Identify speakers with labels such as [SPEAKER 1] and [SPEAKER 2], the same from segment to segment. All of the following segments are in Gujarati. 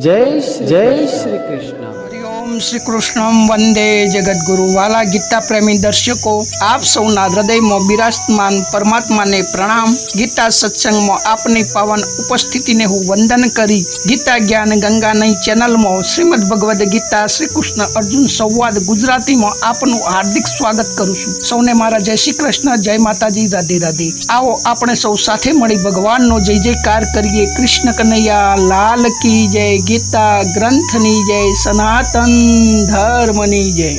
[SPEAKER 1] जय श्री कृष्ण।
[SPEAKER 2] हरिओम श्री कृष्णम वंदे जगद्गुरु। वाला गीता प्रेमी दर्शको, आप सौना हृदयમાં બિરાજમાન પરમાત્માને પ્રણામ। ગીતા સત્સંગમાં આપની પાવન ઉપસ્થિતિને હું વંદન કરી ગીતા જ્ઞાન ગંગાની ચેનલમાં શ્રીમદ ભગવદ્ ગીતા શ્રી કૃષ્ણ અર્જુન સંવાદ ગુજરાતીમાં આપનું હાર્દિક સ્વાગત કરું છું। સૌને મારા જય શ્રી કૃષ્ણ, જય માતાજી, રાધે રાધે। આવો આપણે સૌ સાથે મળી ભગવાનનો જય જયકાર કરીએ। કૃષ્ણ કનૈયા લાલ કી જય, ગીતા ગ્રંથની જય, સનાતન ધર્મની જય।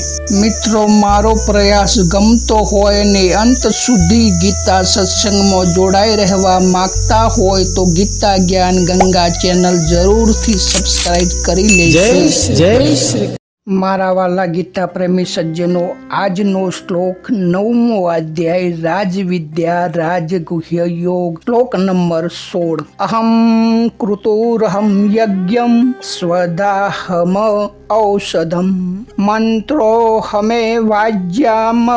[SPEAKER 2] મિત્રો, મારો પ્રયાસ ગમતો હોય ને અંત સુધી ગીતા સત્સંગમાં જોડાઈ રહેવા માંગતા હોય તો ગીતા જ્ઞાન ગંગા ચેનલ જરૂરથી સબસ્ક્રાઇબ કરી લેજો।
[SPEAKER 1] जय श्री।
[SPEAKER 2] મારા વાલા ગીતા પ્રેમી સજ્જનો, આજનો શ્લોક 9મો અધ્યાય રાજવિદ્યા રાજગુહ્ય યોગ, શ્લોક નંબર 16। અહમ કૃતોરહમ યજ્ઞમ સ્વદાહમ ઔષધમ મંત્રો હમે વાજ્યામ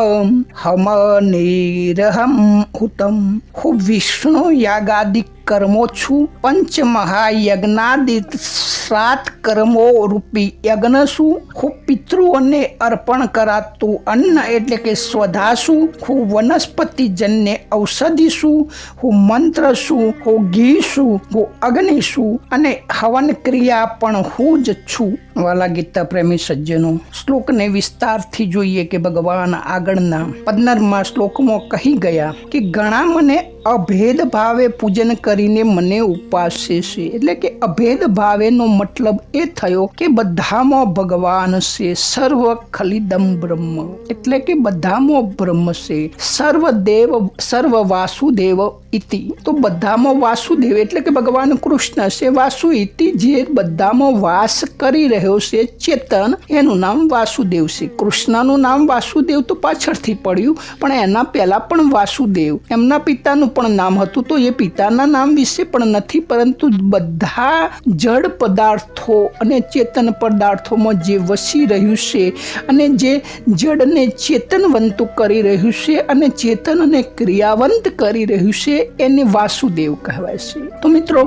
[SPEAKER 2] હમ નિરહમ હુતમ। હું વિષ્ણુ યાગાદિક કર્મો છું, પંચ મહાયજ્ઞાદિત 7 કર્મો રૂપી યજ્ઞ છું। હું પિતૃઓને અર્પણ કરાતું અન્ન એટલે કે સ્વધા છું। હું વનસ્પતિજન્ય ઔષધિ છું। હું મંત્ર છું। હું ઘી છું। હું અગ્નિ છું અને હવન ક્રિયા પણ હું જ છું। વાલા ગીતા પ્રેમી સજ્જનો, શ્લોકને વિસ્તારથી જોઈએ કે ભગવાન આગળના 15મા શ્લોકમાં કહી ગયા કે ઘણા મને અભેદ ભાવે પૂજન કરીને મને ઉપાસે છે। એટલે કે અભેદ ભાવેનો મતલબ એ થયો કે બધામાં ભગવાન છે। સર્વ ખલિદમ બ્રહ્મ એટલે કે બધામાં બ્રહ્મ છે। સર્વદેવ સર્વ વાસુદેવ ઇતિ, તો બધામાં વાસુદેવ એટલે કે ભગવાન કૃષ્ણ છે। વાસુ ઇતિ, જે બધામાં વાસ કરી રહ્યો છે ચેતન, એનું નામ વાસુદેવ છે। કૃષ્ણનું નામ વાસુદેવ તો પાછળથી પડ્યું, પણ એના પહેલા પણ વાસુદેવ એમના પિતાનું પણ નામ હતું, તો એ પિતાના નામ વિશે પણ નથી, પરંતુ બધા જડ પદાર્થો અને ચેતન પદાર્થોમાં જે વસી રહ્યું છે અને જે જડને ચેતનવંત કરી રહ્યું છે અને ચેતનને ક્રિયાવંત કરી રહ્યું છે એને વાસુદેવ કહેવાય છે। તો મિત્રો,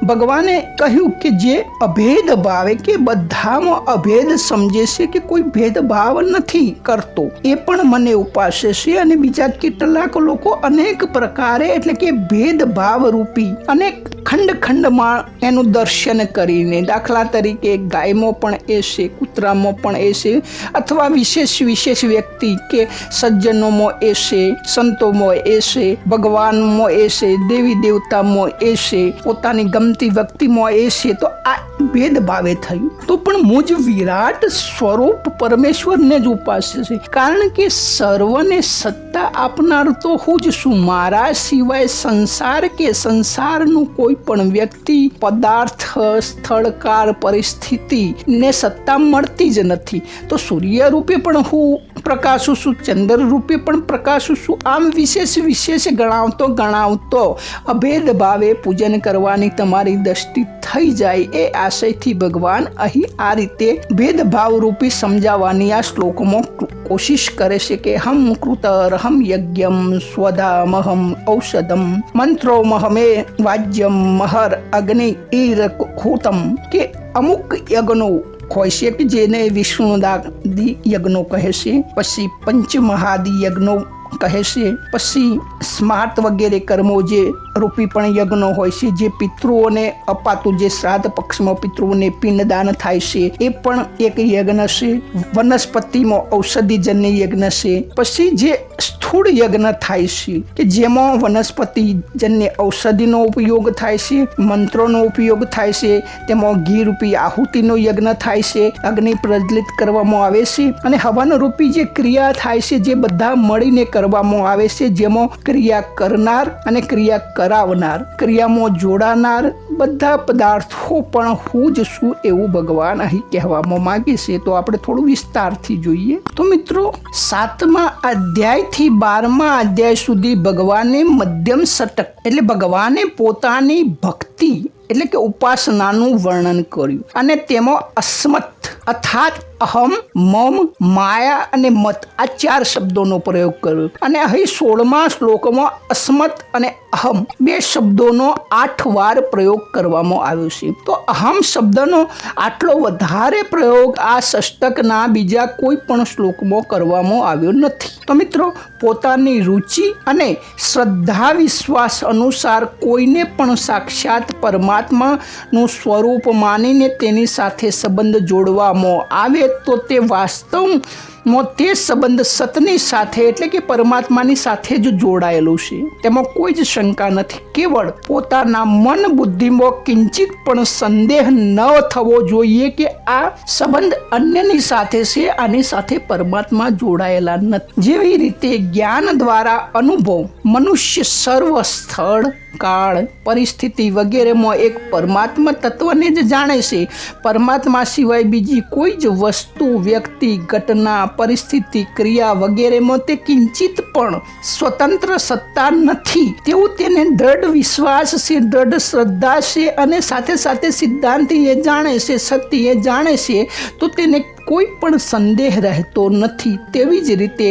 [SPEAKER 2] ભગવાને કહ્યું કે જે અભેદ ભાવે કે બધામાં અભેદ સમજે છે કે કોઈ ભેદભાવ નથી કરતો, એ પણ મને ઉપાસે છે। અને બીજા કેટલાક લોકો અનેક પ્રકારે એટલે કે ભેદભાવ રૂપી અનેક ખંડ ખંડમાં એનું દર્શન કરીને, દાખલા તરીકે ગાયમાં પણ એ છે, કૂતરામાં પણ એ છે, અથવા વિશેષ વ્યક્તિ કે સજ્જનોમાં એ છે, સંતોમાં એ છે, ભગવાનમાં એ છે, દેવી દેવતામાં એ છે, પોતાની ગમતી વ્યક્તિમાં એ છે। તો આ ભેદભાવે થયું, તો પણ મુજ વિરાટ સ્વરૂપ પરમેશ્વરને જ ઉપાસે છે, કારણ કે સર્વને સત્તા આપનાર તો હું જ છું। મારા સિવાય સંસાર કે સંસારનું કોઈ પણ વ્યક્તિ, પદાર્થ, સ્થળકાળ, પરિસ્થિતિ ને સત્તા મળતી જ નથી। તો સૂર્ય રૂપે પણ હું પ્રકાશું છું, ચંદ્ર રૂપે પણ પ્રકાશું છું। આમ વિશેષ ગણાવતો અભેદ ભાવે પૂજન કરવાની તમારી દ્રષ્ટિ થઈ જાય, એ આશયથી ભગવાન અહીં આ રીતે ભેદભાવ રૂપી સમજાવવાની આ શ્લોકમાં કોશિશ કરે છે કે હમ કૃતરહમ યજ્ઞમ સ્વધામહમ ઔષધમ મંત્રો મહમે વાજ્યમ મહર અગ્નિ ઈરકૂતમ, કે અમુક યજ્ઞો હોય છે કે જેને વિષ્ણુદાદી યજ્ઞો કહે છે, પછી પંચમહાદિ યજ્ઞો કહે છે, પછી સ્માર્ત વગેરે કર્મો જે રૂપી પણ યજ્ઞો હોય છે, જે પિતૃઓને અપાતું, જે શ્રાદ્ધ પક્ષમાં પિતૃઓને પિંડદાન થાય છે, એ પણ એક યજ્ઞ છે। વનસ્પતિમાં ઔષધિજન્ય યજ્ઞ છે। પછી જે સ્થૂળ યજ્ઞ થાય છે કે જેમાં વનસ્પતિજન્ય ઔષધિનો ઉપયોગ થાય છે, મંત્રોનો ઉપયોગ થાય છે, તેમાં ઘી રૂપી આહુતિનો યજ્ઞ થાય છે, અગ્નિ પ્રજ્વલિત કરવામાં આવે છે, અને હવન રૂપી જે ક્રિયા થાય છે, જે બધા મળીને કરવામાં આવે છે, જેમાં ક્રિયા કરનાર અને ક્રિયા કરાવનાર, ક્રિયામાં જોડાનાર બધા પદાર્થો પણ હું જ છું, એવું ભગવાન અહીં કહેવામાં માંગે છે। તો આપણે થોડું વિસ્તારથી જોઈએ તો મિત્રો, 7મા અધ્યાયથી 12મા અધ્યાય સુધી ભગવાને મધ્યમ ષટક એટલે ભગવાને પોતાની ભક્તિ એટલે કે ઉપાસનાનું વર્ણન કર્યું, અને તેમાં અસ્મત અર્થાત અહમ, મમ, માયા અને મત આ 4 શબ્દોનો પ્રયોગ કર્યો. અને અહીં 16મા શ્લોકમાં અસ્મત અને અહમ 2 શબ્દોનો 8 વાર પ્રયોગ કરવામાં આવ્યો છે. તો અહમ શબ્દનો આટલો વધારે પ્રયોગ આ ષષ્ટકના બીજા કોઈ પણ શ્લોકમાં કરવામાં આવ્યો નથી. તો મિત્રો, પોતાની રુચિ અને શ્રદ્ધા વિશ્વાસ અનુસાર કોઈને પણ સાક્ષાત પરમાત્માનું સ્વરૂપ માનીને તેની સાથે સંબંધ જોડવામાં આવે તો તે વાસ્તવમાં તે સંબંધ સતની સાથે એટલે કે પરમાત્માની સાથે જ જોડાયેલું છે. તેમાં કોઈ જ શંકા નથી. કેવળ પોતાના મન બુદ્ધિમાં કિંચિત પણ સંદેહ ન થવો જોઈએ કે આ સંબંધ અન્યની સાથે છે, આની સાથે પરમાત્મા જોડાયેલા નથી. જેવી રીતે જ્ઞાન દ્વારા અનુભવ મનુષ્ય સર્વ સ્થળ, કાળ, પરિસ્થિતિ વગેરેમાં એક પરમાત્મા તત્વને જ જાણે છે. પરમાત્મા સિવાય બીજી કોઈ જ વસ્તુ, વ્યક્તિ, ઘટના, પરિસ્થિતિ, ક્રિયા વગેરેમાં તે કિંચિત પણ સ્વતંત્ર સત્તા નથી તેવું તેને દ્રઢ વિશ્વાસ છે, દ્રઢ શ્રદ્ધા છે અને સાથે સાથે સિદ્ધાંત એ જાણે છે, સત્ય એ જાણે છે. તો તેને કોઈ પણ સંદેહ રહેતો નથી. તેવી જ રીતે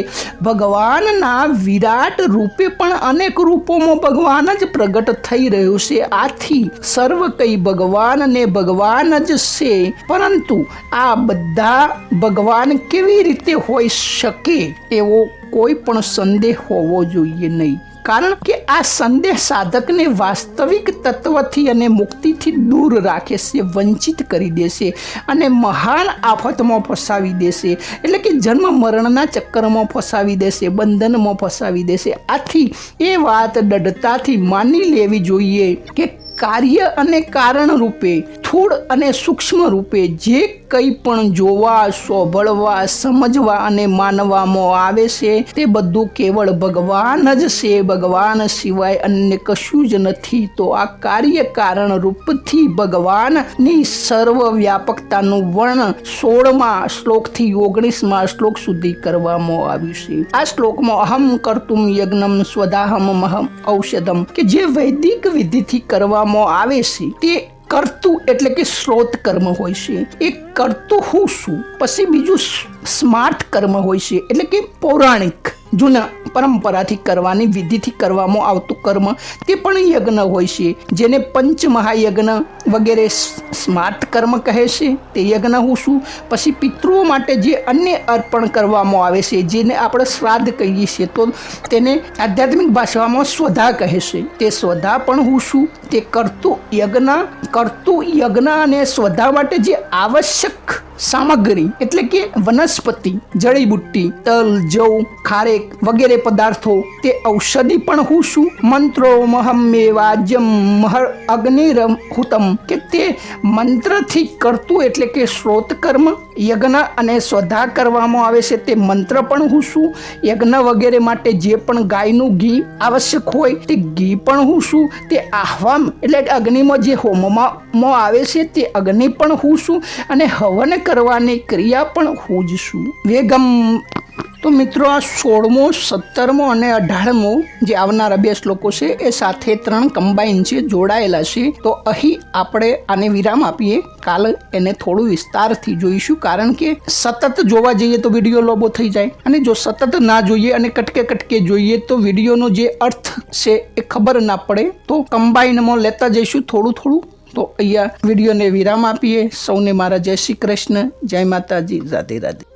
[SPEAKER 2] ભગવાનના વિરાટ રૂપે પણ અનેક રૂપોમાં ભગવાન જ પ્રગટ થઈ રહ્યું છે. આથી સર્વ કંઈ ભગવાન ને ભગવાન જ છે. પરંતુ આ બધા ભગવાન કેવી રીતે હોઈ શકે એવો કોઈ પણ સંદેહ હોવો જોઈએ નહીં. કારણ કે આ સંદેહ સાધકને વાસ્તવિક તત્વથી અને મુક્તિથી દૂર રાખે છે, વંચિત કરી દેશે અને મહાન આફતમાં ફસાવી દેશે. એટલે કે જન્મ મરણના ચક્કરમાં ફસાવી દેશે, બંધનમાં ફસાવી દેશે. આથી એ વાત દૃઢતાથી માની લેવી જોઈએ કે કાર્ય અને કારણ રૂપે, સ્થૂળ અને સૂક્ષ્મ રૂપે જે કંઈ પણ જોવા, સાંભળવા, સમજવા અને માનવામાં આવે છે તે બધું કેવળ ભગવાન જ છે. ભગવાન સિવાય અન્ય કશું જ નથી. તો આ કાર્ય કારણ રૂપથી ભગવાનની સર્વ વ્યાપકતાનું વર્ણન 16મા શ્લોકથી 19મા શ્લોક સુધી કરવામાં આવ્યું છે. આ શ્લોકમાં અહમ કર્તુમ યજ્ઞમ સ્વદાહમ મહમ ઔષધમ કે જે વૈદિક વિધિથી કરવામાં આવે છે તે કરતું એટલે કે શ્રોત કર્મ હોય છે. એ કરતું હું શું? પછી બીજું સ્માર્ટ કર્મ હોય છે એટલે કે પૌરાણિક જૂના પરંપરાથી કરવાની વિધિથી કરવામાં આવતું કર્મ તે પણ યજ્ઞ હોય છે. જેને પંચ મહાયજ્ઞ વગેરે સ્માર્ટ કર્મ કહે છે તે યજ્ઞ હું શું? પછી પિતૃઓ માટે જે અન્ય અર્પણ કરવામાં આવે છે જેને આપણે શ્રાદ્ધ કહીએ છીએ તો તેને આધ્યાત્મિક ભાષામાં સ્વધા કહે છે. તે સ્વધા પણ હું શું? તે કરતું યજ્ઞ અને સ્વધા માટે જે આવશ્યક સામગ્રી એટલે કે વનસ્પતિ, જડીબુટ્ટી, તલ, જવ, ખારેક વગેરે પદાર્થો તે ઔષધિ પણ હું શું? મંત્રો મહમ્મે વાજ્યમ મહર અગ્નિરહુતમ કે તે મંત્રથી કરતું એટલે કે શ્રોત કર્મ, યજ્ઞ અને સ્વધા કરવામાં આવે છે તે મંત્ર પણ હું શું? યજ્ઞ વગેરે માટે જે પણ ગાયનું ઘી આવશ્યક હોય તે ઘી પણ હું શું? તે આહવામ એટલે અગ્નિમાં જે હોમમાં આવે છે તે અગ્નિ પણ હું શું? અને હવન કરવાની ક્રિયા પણ હું જ છું. વેગમ. તો મિત્રો, આ 16મો, 17મો અને 18મો જે આવનારા 2 શ્લોકો છે એ સાથે 3 કમ્બાઈન છે, જોડાયેલા છે. તો અહીં આપણે આને વિરામ આપીએ. કાલે એને થોડું વિસ્તારથી જોઈશું, કારણ કે સતત જોવા જઈએ તો વિડીયો લાંબો થઈ જાય અને જો સતત ના જોઈએ અને કટકે જોઈએ તો વિડીયોનો જે અર્થ છે એ ખબર ના પડે. તો કમ્બાઈનમાં લેતા જઈશું થોડું. તો અહીંયા વિડીયોને વિરામ આપીએ. સૌને મારા જય શ્રી કૃષ્ણ, જય માતાજી, રાધે રાધે.